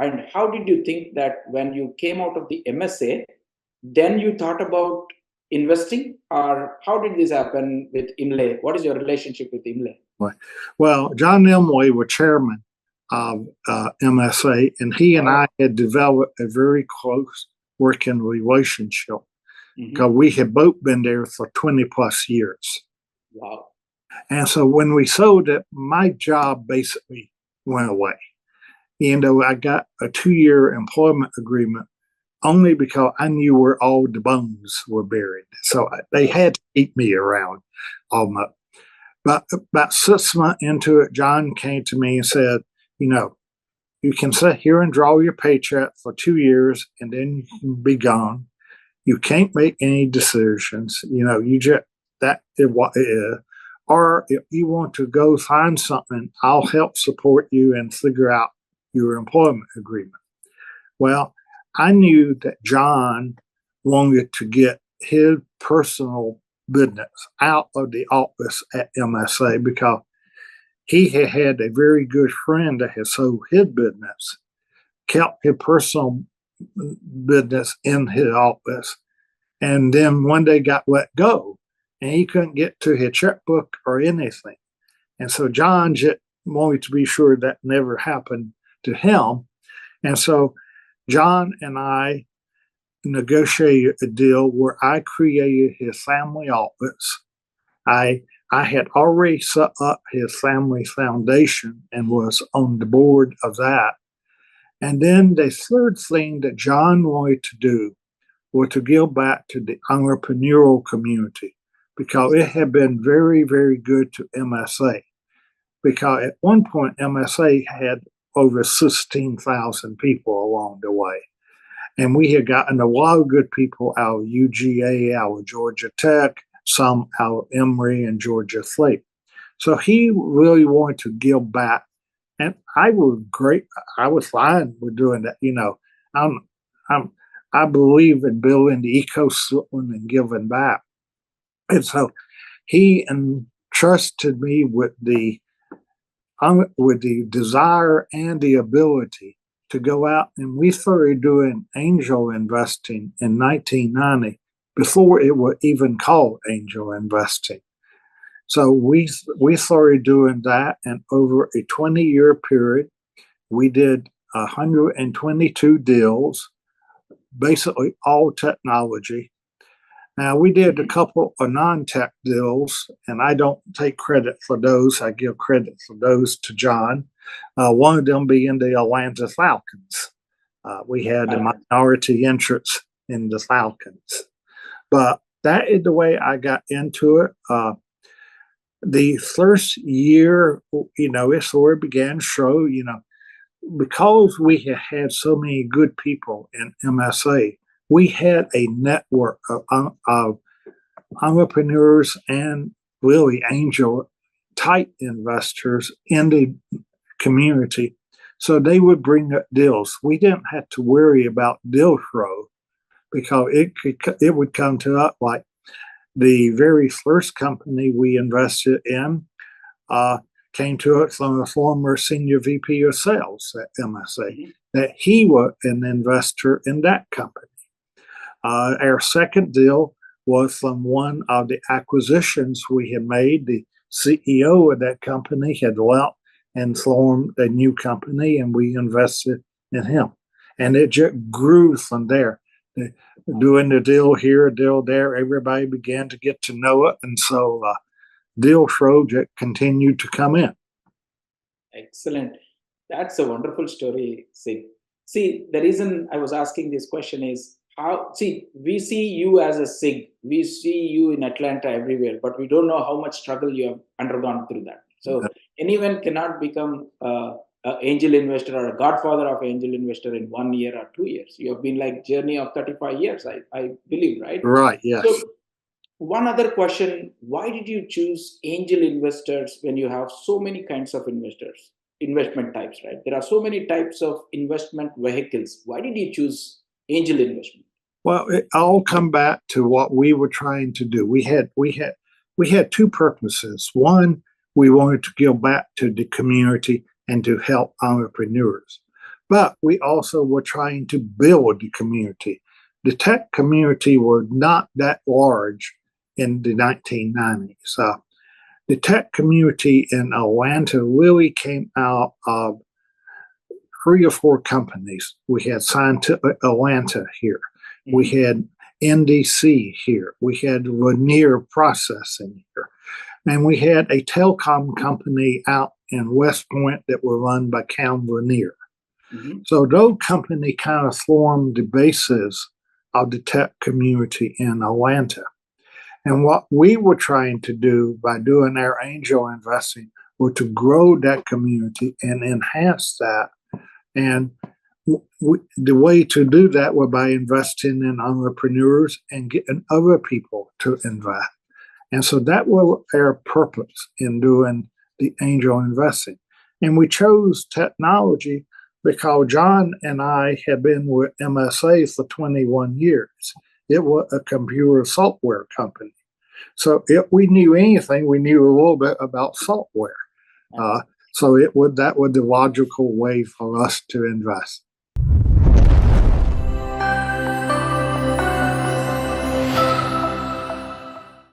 And how did you think that when you came out of the MSA, then you thought about investing, or how did this happen with Imlay? What is your relationship with Imlay? Well, John Imlay was chairman of MSA, and he and I had developed a very close working relationship because we had both been there for 20 plus years. Wow. And so when we sold it, my job basically went away. You know, I got a 2-year employment agreement only because I knew where all the bones were buried. So they had to keep me around almost. But about 6 months into it, John came to me and said, you know, you can sit here and draw your paycheck for 2 years and then you can be gone. You can't make any decisions. You know, you just, that is what it is. Or if you want to go find something, I'll help support you and figure out your employment agreement. Well, I knew that John wanted to get his personal business out of the office at MSA because he had had a very good friend that had sold his business, kept his personal business in his office, and then one day got let go, and he couldn't get to his checkbook or anything. And so John just wanted to be sure that never happened to him. And so John and I negotiated a deal where I created his family office. I had already set up his family foundation and was on the board of that. And then the third thing that John wanted to do was to give back to the entrepreneurial community because it had been very, very good to MSA. Because at one point, MSA had over 16,000 people along the way. And we had gotten a lot of good people out of UGA, out of Georgia Tech, some out of Emory and Georgia State. So he really wanted to give back. And I was great. I was fine with doing that. You know, I believe in building the ecosystem and giving back. And so he entrusted me with the desire and the ability to go out, and we started doing angel investing in 1990 before it was even called angel investing. So we started doing that, and over a 20-year period, we did 122 deals, basically all technology. Now, we did a couple of non-tech deals, and I don't take credit for those. I give credit for those to John. One of them being the Atlanta Falcons. We had a minority interest in the Falcons. But that is the way I got into it. The first year, you know, it sort of began to show, you know, because we had so many good people in MSA, we had a network of entrepreneurs and really angel type investors in the community. So they would bring up deals. We didn't have to worry about deal flow because it would come to us like the very first company we invested in came to us from a former senior VP of sales at MSA, that he was an investor in that company. Our second deal was from one of the acquisitions we had made. The CEO of that company had left and formed a new company, and we invested in him. And it just grew from there. Doing the deal here, a deal there, everybody began to get to know it. And so deal flow just continued to come in. Excellent. That's a wonderful story, Sig. See, the reason I was asking this question is, we see you as a Sig, we see you in Atlanta everywhere, but we don't know how much struggle you have undergone through that. So anyone cannot become an angel investor or a godfather of angel investor in 1 year or 2 years. You have been like journey of 35 years, I believe, right? Right, yes. So one other question, why did you choose angel investors when you have so many kinds of investment types, right? There are so many types of investment vehicles. Why did you choose angel investment? Well, it all come back to what we were trying to do. We had two purposes. One, we wanted to give back to the community and to help entrepreneurs. but we also were trying to build the community. The tech community was not that large in the 1990s. The tech community in Atlanta really came out of 3 or 4 companies. We had Scientific Atlanta here. We had NDC here. We had Lanier Processing here. And we had a telecom company out in West Point that were run by Cam Lanier. So those companies kind of formed the basis of the tech community in Atlanta. And what we were trying to do by doing our angel investing was to grow that community and enhance that. And the way to do that was by investing in entrepreneurs and getting other people to invest. And so that was our purpose in doing the angel investing. And we chose technology because John and I had been with MSA for 21 years. It was a computer software company. So if we knew anything, we knew a little bit about software. So that was the logical way for us to invest.